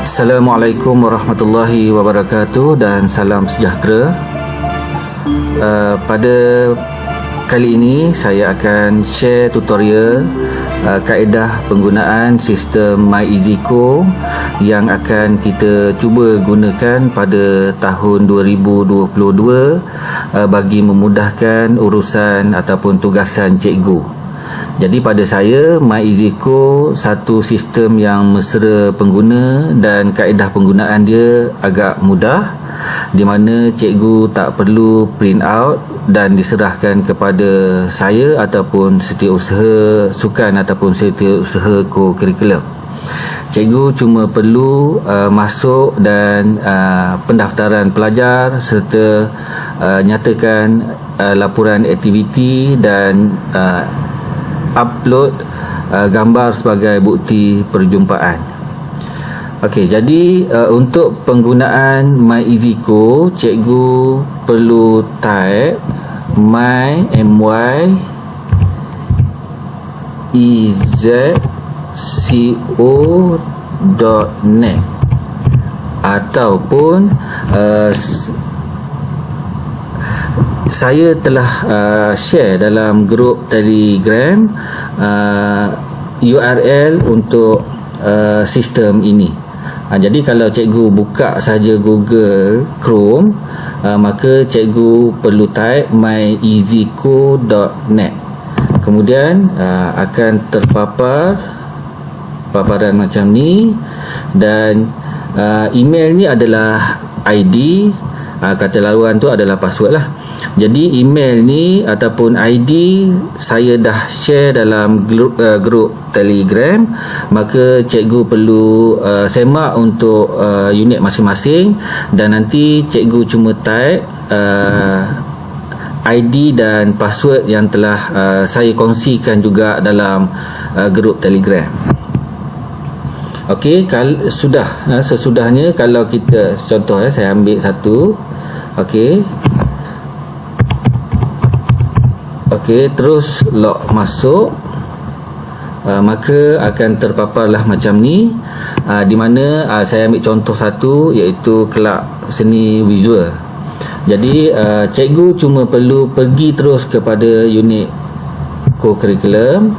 Assalamualaikum warahmatullahi wabarakatuh dan salam sejahtera. Pada kali ini saya akan share tutorial kaedah penggunaan sistem MyEasyCo yang akan kita cuba gunakan pada tahun 2022 bagi memudahkan urusan ataupun tugasan cikgu. Jadi pada saya, MyEasyCo satu sistem yang mesra pengguna dan kaedah penggunaan dia agak mudah, di mana cikgu tak perlu print out dan diserahkan kepada saya ataupun setiausaha sukan ataupun setiausaha co-curriculum. Cikgu cuma perlu masuk dan pendaftaran pelajar serta nyatakan laporan aktiviti dan upload gambar sebagai bukti perjumpaan. Okey, jadi untuk penggunaan MyEasyCo, cikgu perlu type myEasyCo.net ataupun saya telah share dalam grup Telegram URL untuk sistem ini. Jadi kalau cikgu buka saja Google Chrome, maka cikgu perlu type myEasyCo.net. Kemudian akan terpapar paparan macam ni, dan email ni adalah ID, kata laluan tu adalah password lah. Jadi email ni ataupun ID saya dah share dalam grup Telegram, maka cikgu perlu semak untuk unit masing-masing, dan nanti cikgu cuma type ID dan password yang telah saya kongsikan juga dalam grup Telegram. Okey, sesudahnya kalau kita contoh, saya ambil satu. Okey, terus log masuk, maka akan terpaparlah macam ni, di mana saya ambil contoh satu, iaitu kelab seni visual. Jadi cikgu cuma perlu pergi terus kepada unit co-curriculum,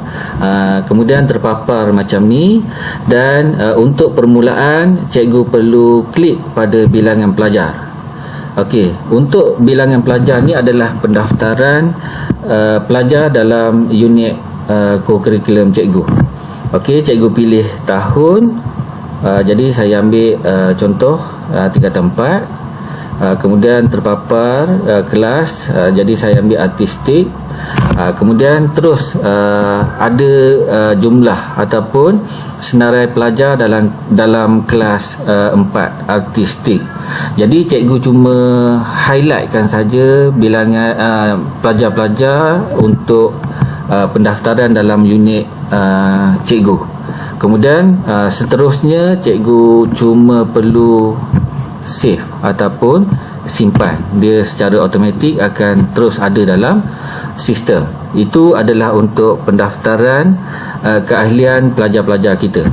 kemudian terpapar macam ni, dan untuk permulaan cikgu perlu klik pada bilangan pelajar. Okey, untuk bilangan pelajar ni adalah pendaftaran pelajar dalam unit co-curriculum cikgu. Okey, cikgu pilih tahun. Jadi saya ambil contoh tingkatan 4. Kemudian terpapar kelas, jadi saya ambil artistik. Kemudian terus ada jumlah ataupun senarai pelajar dalam kelas 4 artistik. Jadi cikgu cuma highlightkan saja bilangan pelajar-pelajar untuk pendaftaran dalam unit cikgu. Kemudian seterusnya cikgu cuma perlu save ataupun simpan. Dia secara automatik akan terus ada dalam sistem. Itu adalah untuk pendaftaran keahlian pelajar-pelajar kita.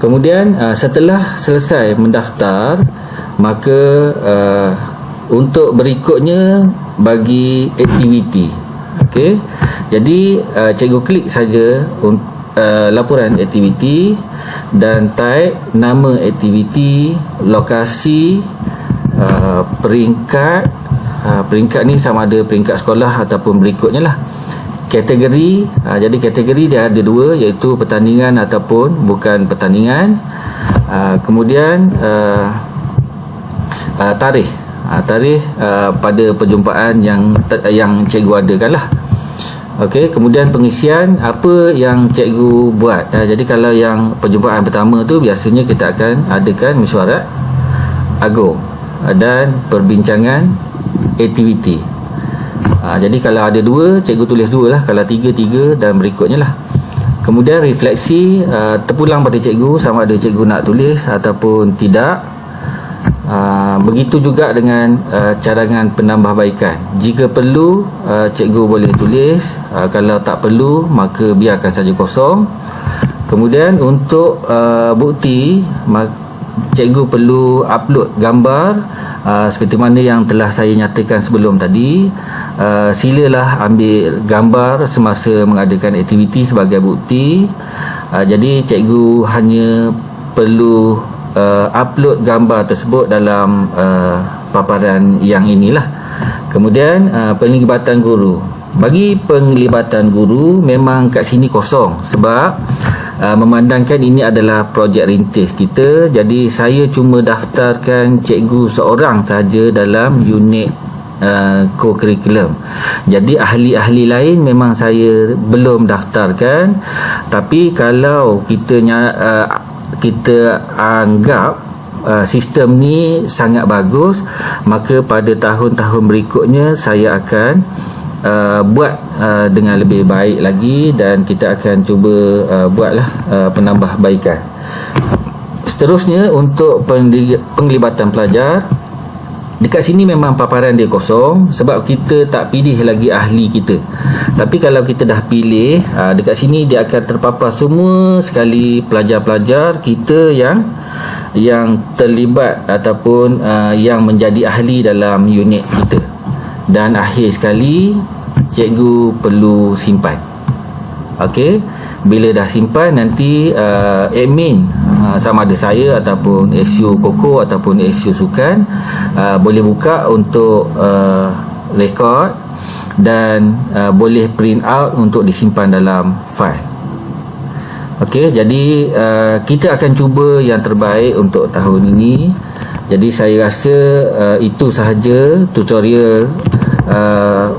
Kemudian setelah selesai mendaftar, maka untuk berikutnya bagi aktiviti. Okey, jadi cikgu klik saja laporan aktiviti dan type nama aktiviti, lokasi, peringkat. Peringkat ni sama ada peringkat sekolah ataupun berikutnya lah. Kategori, jadi kategori dia ada dua, iaitu pertandingan ataupun bukan pertandingan. Kemudian tarikh pada perjumpaan yang cikgu adakan lah. Okey, kemudian pengisian apa yang cikgu buat. Jadi kalau yang perjumpaan pertama tu biasanya kita akan adakan mesyuarat agung dan perbincangan aktiviti. Jadi kalau ada dua, cikgu tulis dua lah. Kalau tiga dan berikutnya lah. Kemudian refleksi, terpulang pada cikgu sama ada cikgu nak tulis ataupun tidak. Begitu juga dengan cadangan penambahbaikan. Jika perlu, cikgu boleh tulis. Kalau tak perlu, maka biarkan saja kosong. Kemudian untuk bukti, cikgu perlu upload gambar seperti mana yang telah saya nyatakan sebelum tadi. Silalah ambil gambar semasa mengadakan aktiviti sebagai bukti. Jadi cikgu hanya perlu upload gambar tersebut dalam paparan yang inilah. Kemudian penglibatan guru. Bagi penglibatan guru memang kat sini kosong sebab memandangkan ini adalah projek rintis kita. Jadi saya cuma daftarkan cikgu seorang saja dalam unit co-curriculum. Jadi ahli-ahli lain memang saya belum daftarkan. Tapi kalau kita anggap sistem ni sangat bagus, maka pada tahun-tahun berikutnya saya akan buat dengan lebih baik lagi, dan kita akan cuba buatlah penambahbaikan. Seterusnya untuk penglibatan pelajar, dekat sini memang paparan dia kosong sebab kita tak pilih lagi ahli kita. Tapi kalau kita dah pilih, dekat sini dia akan terpapar semua sekali pelajar-pelajar kita yang terlibat ataupun yang menjadi ahli dalam unit kita. Dan akhir sekali, cikgu perlu simpan. Okey, bila dah simpan, nanti admin sama ada saya ataupun SU Koko ataupun SU Sukan boleh buka untuk rekod dan boleh print out untuk disimpan dalam file. Okey, jadi kita akan cuba yang terbaik untuk tahun ini. Jadi saya rasa itu sahaja tutorial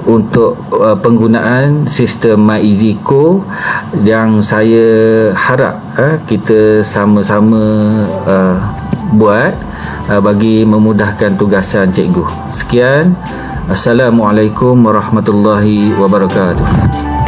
untuk penggunaan sistem MyEasyCo yang saya harap kita sama-sama buat bagi memudahkan tugasan cikgu. Sekian. Assalamualaikum warahmatullahi wabarakatuh.